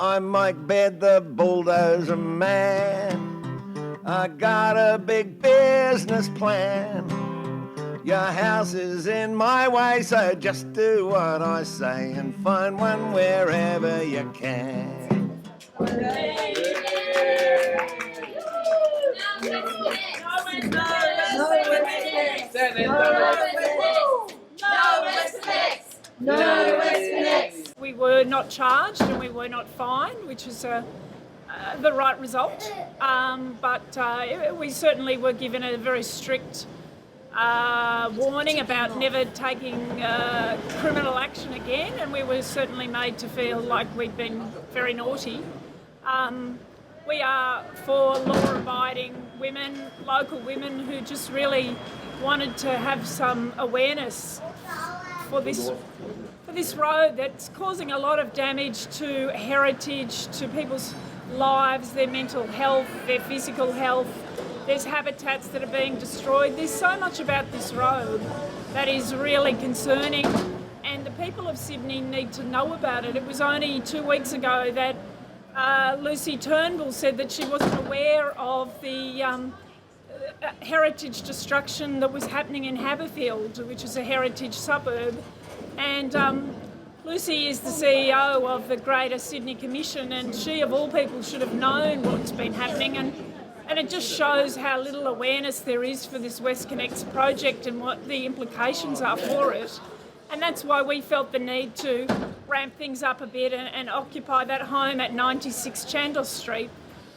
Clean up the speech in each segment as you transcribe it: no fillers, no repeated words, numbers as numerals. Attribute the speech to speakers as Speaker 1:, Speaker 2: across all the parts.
Speaker 1: I'm Mike Baird, the bulldozer man. I got a big business plan. Your house is in my way, so just do what I say and find one wherever you can.
Speaker 2: No WestConnex. We were not charged and we were not fined, which is the right result. But we certainly were given a very strict warning about never taking criminal action again, and we were certainly made to feel like we'd been very naughty. We are for law-abiding women, local women who just really wanted to have some awareness for this road that's causing a lot of damage to heritage, to people's lives, their mental health, their physical health. There's habitats that are being destroyed. There's so much about this road that is really concerning, and the people of Sydney need to know about it. It was only 2 weeks ago that Lucy Turnbull said that she wasn't aware of the heritage destruction that was happening in Haberfield, which is a heritage suburb. And Lucy is the CEO of the Greater Sydney Commission, and she of all people should have known what's been happening, and it just shows how little awareness there is for this WestConnex project and what the implications are for it. And that's why we felt the need to ramp things up a bit and occupy that home at 96 Chandos Street.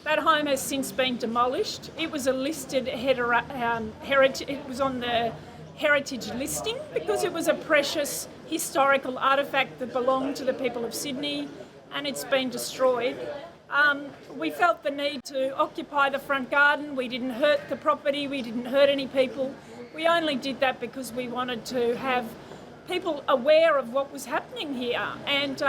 Speaker 2: That home has since been demolished. It was a listed heritage. It was on the heritage listing because it was a precious historical artefact that belonged to the people of Sydney, and it's been destroyed. We felt the need to occupy the front garden. We didn't hurt the property. We didn't hurt any people. We only did that because we wanted to have people aware of what was happening here. And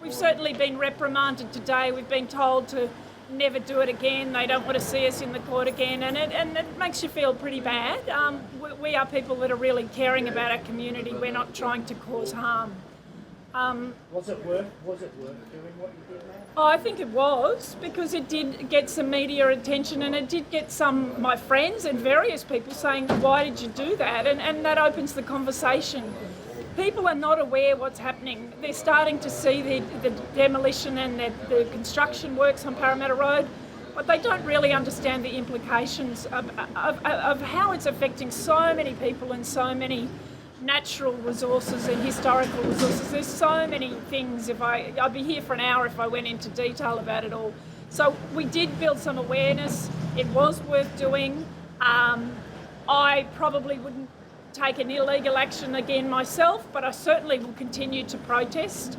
Speaker 2: we've certainly been reprimanded today. We've been told to never do it again. They don't want to see us in the court again, and it makes you feel pretty bad. We are people that are really caring about our community. We're not trying to cause harm.
Speaker 3: Was it worth doing what you did now?
Speaker 2: Oh, I think it was, because it did get some media attention, and it did get some, my friends and various people saying, why did you do that? And that opens the conversation. People are not aware what's happening. They're starting to see the demolition and the construction works on Parramatta Road, but they don't really understand the implications of how it's affecting so many people and so many natural resources and historical resources. There's so many things. I'd be here for an hour if I went into detail about it all. So we did build some awareness. It was worth doing. I probably wouldn't take an illegal action again myself, but I certainly will continue to protest.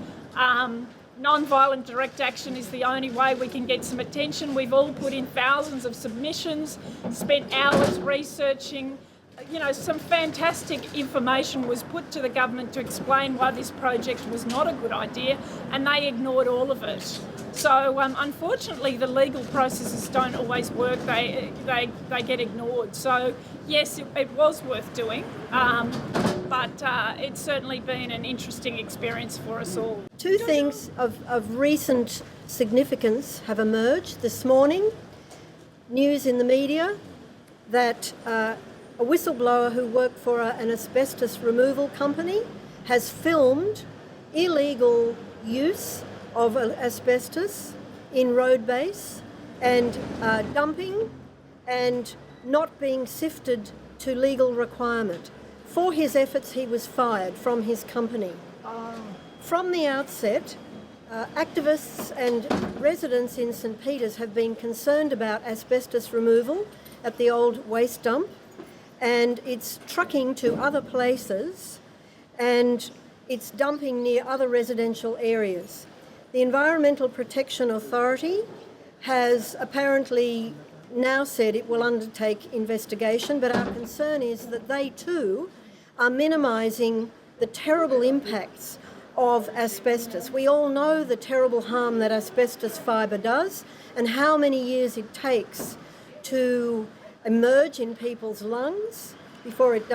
Speaker 2: Non-violent direct action is the only way we can get some attention. We've all put in thousands of submissions, spent hours researching. You know, some fantastic information was put to the government to explain why this project was not a good idea, and they ignored all of it. So unfortunately, the legal processes don't always work. They get ignored. So yes, it was worth doing, but it's certainly been an interesting experience for us all.
Speaker 4: Two things of recent significance have emerged this morning. News in the media that a whistleblower who worked for an asbestos removal company has filmed illegal use of asbestos in road base and dumping and not being sifted to legal requirement. For his efforts, he was fired from his company. From the outset, activists and residents in St Peters have been concerned about asbestos removal at the old waste dump, and it's trucking to other places, and it's dumping near other residential areas. The Environmental Protection Authority has apparently now said it will undertake investigation, but our concern is that they too are minimising the terrible impacts of asbestos. We all know the terrible harm that asbestos fibre does and how many years it takes to emerge in people's lungs before it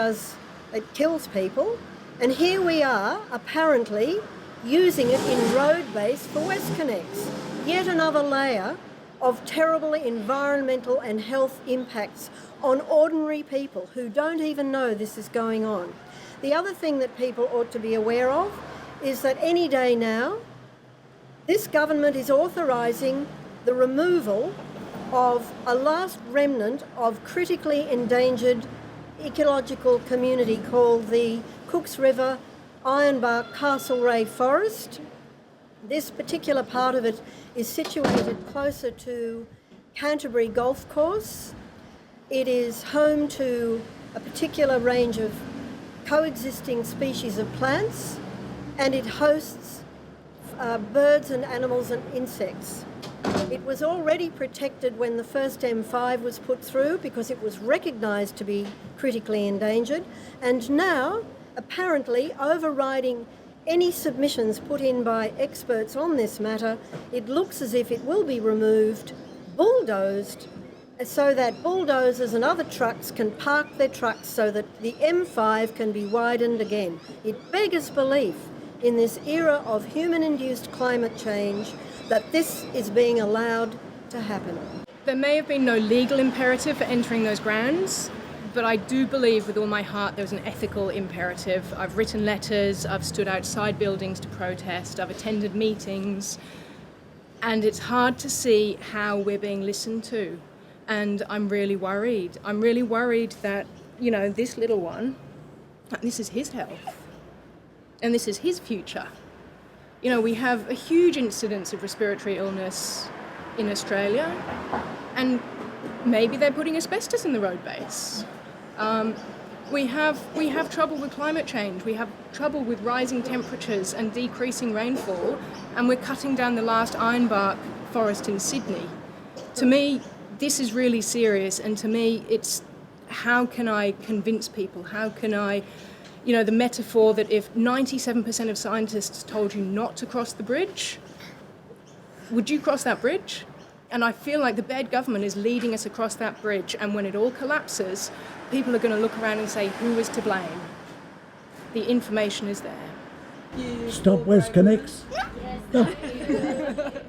Speaker 4: kills people. And here we are, apparently, using it in road base for WestConnex. yet another layer of terrible environmental and health impacts on ordinary people who don't even know this is going on. The other thing that people ought to be aware of is that any day now, this government is authorising the removal of a last remnant of critically endangered ecological community called the Cooks River Ironbark Castlereagh Forest. This particular part of it is situated closer to Canterbury Golf Course. It is home to a particular range of coexisting species of plants, and it hosts birds and animals and insects. It was already protected when the first M5 was put through because it was recognised to be critically endangered, and now, apparently overriding any submissions put in by experts on this matter, it looks as if it will be removed, bulldozed, so that bulldozers and other trucks can park their trucks so that the M5 can be widened again. It beggars belief in this era of human-induced climate change that this is being allowed to happen.
Speaker 5: There may have been no legal imperative for entering those grounds, but I do believe with all my heart there was an ethical imperative. I've written letters, I've stood outside buildings to protest, I've attended meetings, and it's hard to see how we're being listened to. And I'm really worried. I'm really worried that, you know, this little one, this is his health, and this is his future. You know, we have a huge incidence of respiratory illness in Australia, and maybe they're putting asbestos in the road base. We have trouble with climate change. We have trouble with rising temperatures and decreasing rainfall, and we're cutting down the last ironbark forest in Sydney. To me, this is really serious, and to me, it's how can I convince people? How can I, you know, the metaphor that if 97% of scientists told you not to cross the bridge, would you cross that bridge? And I feel like the bad government is leading us across that bridge, and when it all collapses, people are going to look around and say, who is to blame? The information is there.
Speaker 3: Stop WestConnex. Stop.